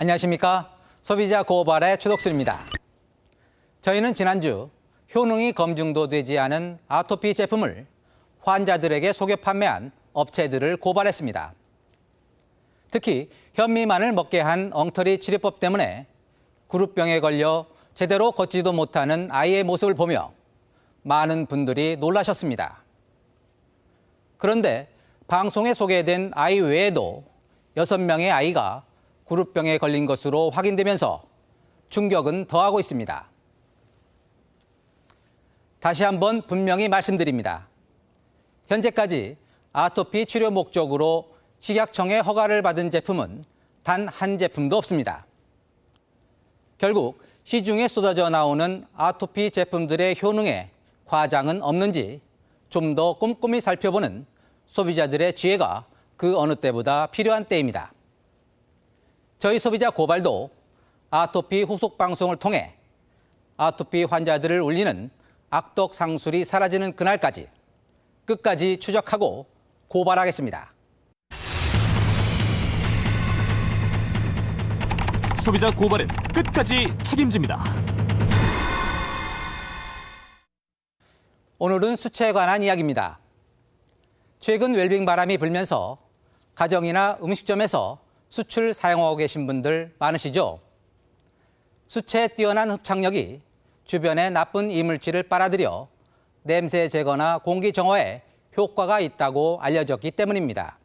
안녕하십니까. 소비자 고발의 최덕순입니다. 저희는 지난주 효능이 검증도 되지 않은 아토피 제품을 환자들에게 속여 판매한 업체들을 고발했습니다. 특히 현미만을 먹게 한 엉터리 치료법 때문에 구루병에 걸려 제대로 걷지도 못하는 아이의 모습을 보며 많은 분들이 놀라셨습니다. 그런데 방송에 소개된 아이 외에도 6명의 아이가 구루병에 걸린 것으로 확인되면서 충격은 더하고 있습니다. 다시 한번 분명히 말씀드립니다. 현재까지 아토피 치료 목적으로 식약청의 허가를 받은 제품은 단 한 제품도 없습니다. 결국 시중에 쏟아져 나오는 아토피 제품들의 효능에 과장은 없는지 좀 더 꼼꼼히 살펴보는 소비자들의 지혜가 그 어느 때보다 필요한 때입니다. 저희 소비자 고발도 아토피 후속 방송을 통해 아토피 환자들을 울리는 악덕 상술이 사라지는 그날까지 끝까지 추적하고 고발하겠습니다. 소비자 고발은 끝까지 책임집니다. 오늘은 수치에 관한 이야기입니다. 최근 웰빙 바람이 불면서 가정이나 음식점에서 수치를 사용하고 계신 분들 많으시죠? 수치에 뛰어난 흡착력이 주변의 나쁜 이물질을 빨아들여 냄새 제거나 공기 정화에 효과가 있다고 알려졌기 때문입니다.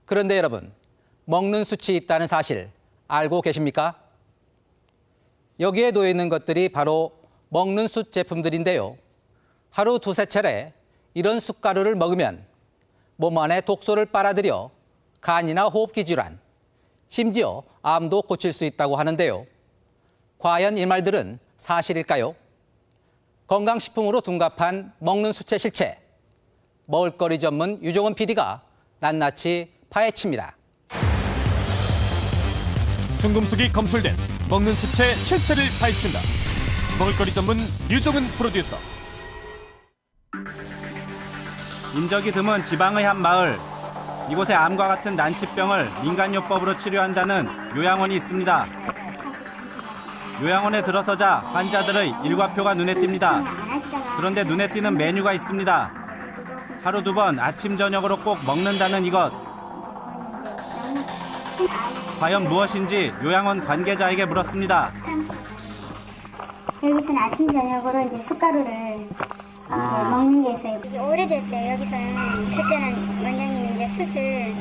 그런데 여러분, 먹는 숯이 있다는 사실 알고 계십니까? 여기에 놓여 있는 것들이 바로 먹는 숯 제품들인데요. 하루 두세 차례 이런 숯가루를 먹으면 몸 안에 독소를 빨아들여 간이나 호흡기 질환, 심지어 암도 고칠 수 있다고 하는데요. 과연 이 말들은 사실일까요? 건강식품으로 둔갑한 먹는 숯의 실체, 먹을거리 전문 유종훈 PD가 낱낱이 파헤칩니다. 중금속이 검출된 먹는 숯의 실체를 파헤친다. 먹을거리 전문 유종훈 프로듀서. 인적이 드문 지방의 한 마을. 이곳에 암과 같은 난치병을 민간요법으로 치료한다는 요양원이 있습니다. 요양원에 들어서자 환자들의 일과표가 눈에 띕니다. 그런데 눈에 띄는 메뉴가 있습니다. 하루 2번 아침 저녁으로 꼭 먹는다는 이것. 과연 무엇인지 요양원 관계자에게 물었습니다. 여기서는 아침 저녁으로 이제 숯가루를 먹는 게 있어요. 오래됐어요. 여기서는 첫째는 원장님이 이제 숯을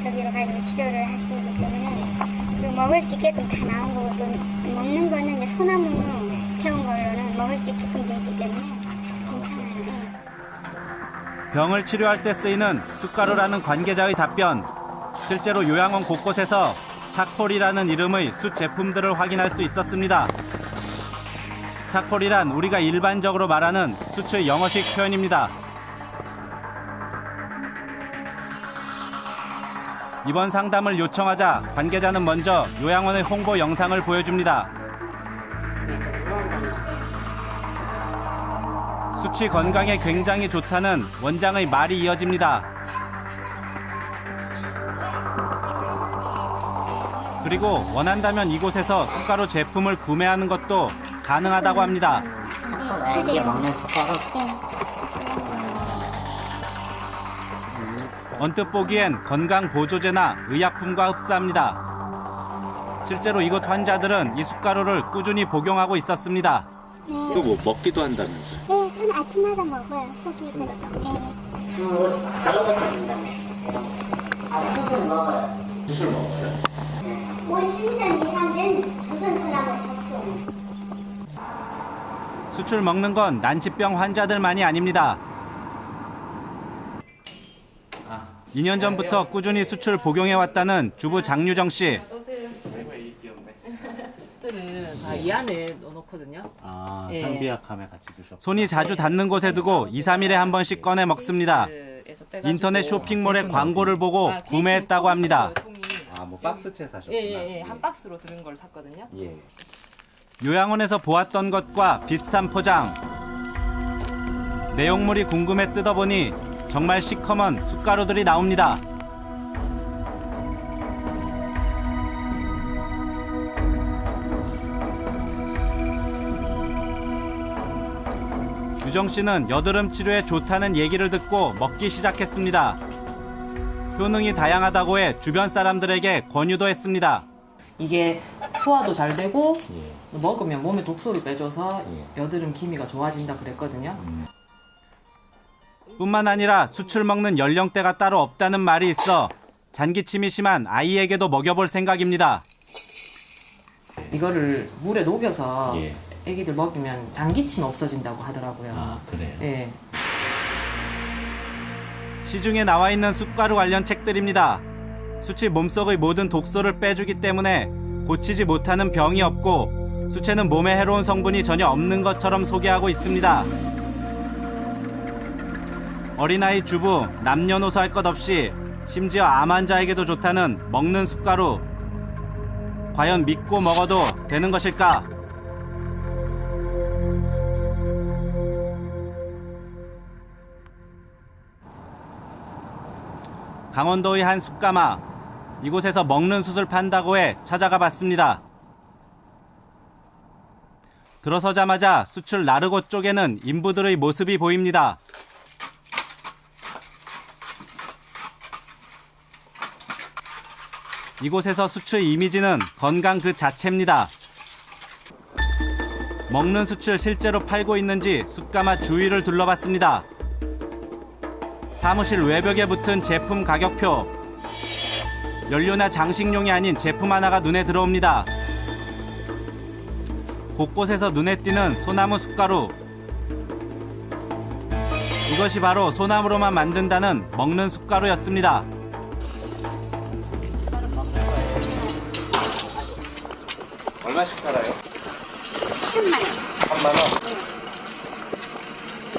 저기로 가지고 치료를 하시기 때문에 그리고 먹을 수 있게끔 다 나온 거고 또 먹는 거는 이제 소나무 태운 걸로는 먹을 수 있게끔 돼 있기 때문에 괜찮아요. 병을 치료할 때 쓰이는 숯가루라는 관계자의 답변. 실제로 요양원 곳곳에서 차콜이라는 이름의 숯 제품들을 확인할 수 있었습니다. 차콜이란 우리가 일반적으로 말하는 숯의 영어식 표현입니다. 이번 상담을 요청하자 관계자는 먼저 요양원의 홍보 영상을 보여줍니다. 숯이 건강에 굉장히 좋다는 원장의 말이 이어집니다. 그리고 원한다면 이곳에서 숯가루 제품을 구매하는 것도 가능하다고 합니다. 이게 먹는 숟가락? 언뜻 보기엔 건강 보조제나 의약품과 흡사합니다. 실제로 이곳 환자들은 이 숯가루를 꾸준히 복용하고 있었습니다. 이거 뭐 먹기도 한다면서요? 네, 저는 아침마다 먹어요. 속이 그래도. 저런 것도 준다며. 숯을 먹어요. 숯을 먹어요? 50년 이상 된 조선소나무 적소. 숯을 먹는 건 난치병 환자들만이 아닙니다. 2년 전부터 꾸준히 숯을 복용해왔다는 주부 장유정 씨. 숯들은 다 이 안에 넣어놓거든요. 예. 상비약함에 같이 드셔. 손이 자주 닿는 곳에 두고 2, 3일에 한 번씩 꺼내 먹습니다. 인터넷 쇼핑몰의 광고를 보고 구매했다고 합니다. 뭐 박스채 사셨구나. 예. 한 박스로 들은 걸 샀거든요. 예. 요양원에서 보았던 것과 비슷한 포장. 내용물이 궁금해 뜯어보니 정말 시커먼 숯가루들이 나옵니다. 규정 씨는 여드름 치료에 좋다는 얘기를 듣고 먹기 시작했습니다. 효능이 다양하다고 해 주변 사람들에게 권유도 했습니다. 이게 소화도 잘 되고 먹으면 몸에 독소를 빼줘서 여드름 기미가 좋아진다 그랬거든요. 뿐만 아니라 수출 먹는 연령대가 따로 없다는 말이 있어 잔기침이 심한 아이에게도 먹여볼 생각입니다. 이거를 물에 녹여서 애기들 먹이면 장기침 없어진다고 하더라고요. 아, 그래요? 예. 시중에 나와 있는 숯가루 관련 책들입니다. 숯이 몸속의 모든 독소를 빼주기 때문에 고치지 못하는 병이 없고 수채는 몸에 해로운 성분이 전혀 없는 것처럼 소개하고 있습니다. 어린아이 주부, 남녀노소 할 것 없이 심지어 암 환자에게도 좋다는 먹는 숯가루. 과연 믿고 먹어도 되는 것일까? 강원도의 한 숯가마. 이곳에서 먹는 숯을 판다고 해 찾아가 봤습니다. 들어서자마자 숯을 나르고 쪼개는 인부들의 모습이 보입니다. 이곳에서 숯의 이미지는 건강 그 자체입니다. 먹는 숯을 실제로 팔고 있는지 숯가마 주위를 둘러봤습니다. 사무실 외벽에 붙은 제품 가격표. 연료나 장식용이 아닌 제품 하나가 눈에 들어옵니다. 곳곳에서 눈에 띄는 소나무 숯가루. 이것이 바로 소나무로만 만든다는 먹는 숯가루였습니다. 얼마씩 팔아요? 3만 원. 3만 원?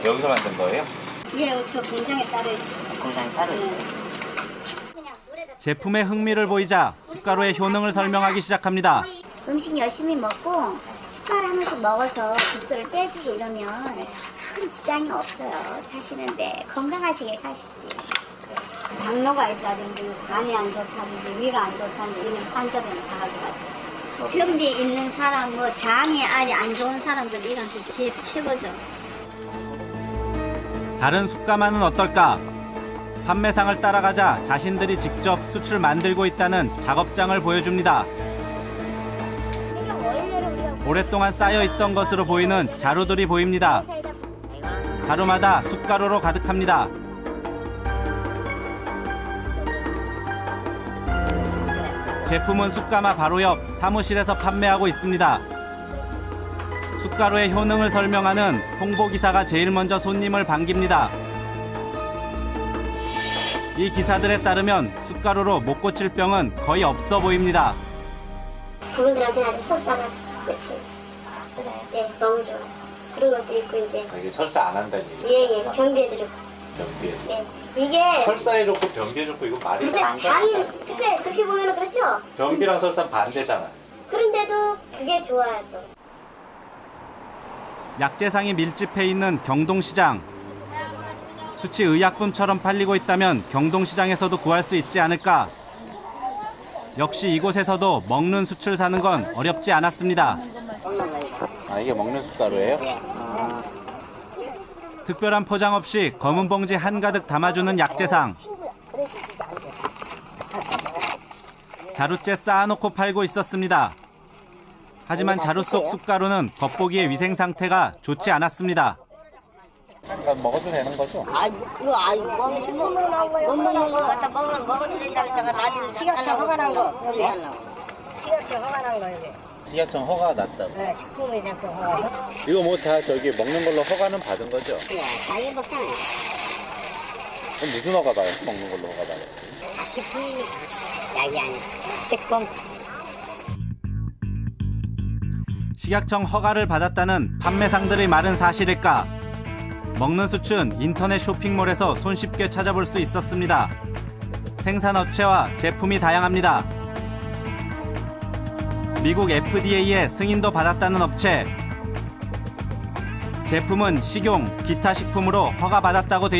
여기서 만든 거예요? 예, 저 공장에 따로 있죠. 공장이 따로 있어요. 그냥 물에다 제품에 흥미를 보이자 숯가루의 효능을 설명하기 시작합니다. 음식 열심히 먹고 숟가락 한 번씩 먹어서 독소를 빼주고 이러면 큰 지장이 없어요. 사실은 네, 건강하시게 사시지. 당뇨가 있다든지 간이 안 좋다든지 위가 안 좋다든지 이런 환자들은 사가지고 뭐 변비 있는 사람, 뭐 장이 아직 안 좋은 사람들 이런 게 제일 최고죠. 다른 숯가마는 어떨까? 판매상을 따라가자 자신들이 직접 숯을 만들고 있다는 작업장을 보여줍니다. 오랫동안 쌓여있던 것으로 보이는 자루들이 보입니다. 자루마다 숯가루로 가득합니다. 제품은 숯가마 바로 옆 사무실에서 판매하고 있습니다. 숯가루의 효능을 설명하는 홍보기사가 제일 먼저 손님을 반깁니다. 이 기사들에 따르면 숯가루로 못 고칠 병은 거의 없어 보입니다. 그분들한테 아주 설사가 끝이. 네, 너무 좋아. 그런 것도 있고 이제 이게 설사 안 한다는 얘기. 예, 변비에도 좋고. 변비에 좋고. 예, 이게 설사에 좋고 변비에 좋고 이거 말이 근데 장이 근데 그렇게 보면 그렇죠. 변비랑 설사는 반대잖아. 그런데도 그게 좋아요 또. 약재상이 밀집해 있는 경동시장. 숯이 의약품처럼 팔리고 있다면 경동시장에서도 구할 수 있지 않을까? 역시 이곳에서도 먹는 숯을 사는 건 어렵지 않았습니다. 아, 이게 먹는 숟가루예요? 특별한 포장 없이 검은 봉지 한가득 담아주는 약재상. 자루째 쌓아놓고 팔고 있었습니다. 하지만 자루 속 숯가루는 겉보기에 위생 상태가 좋지 않았습니다. 그러니까 먹어도 되는 거죠? 그거 못 먹는 거 갖다 먹어도 된다 했다가 나중에 식약처 허가난 거. 소리 안 나고. 식약처 허가난 거 이게. 식약청 허가 났다고. 네, 식품위생처 허가. 이거 뭐 다 저기 먹는 걸로 허가는 받은 거죠? 자기 먹잖아요. 그럼 무슨 허가 받아요? 먹는 걸로 허가 받아요? 다 식품이니까. 약이 아니고. 식품. 식약청 허가를 받았다는 판매상들의 말은 사실일까? 먹는 숯은 인터넷 쇼핑몰에서 손쉽게 찾아볼 수 있었습니다. 생산업체와 제품이 다양합니다. 미국 FDA의 승인도 받았다는 업체. 제품은 식용, 기타 식품으로 허가받았다고 돼 있습니다.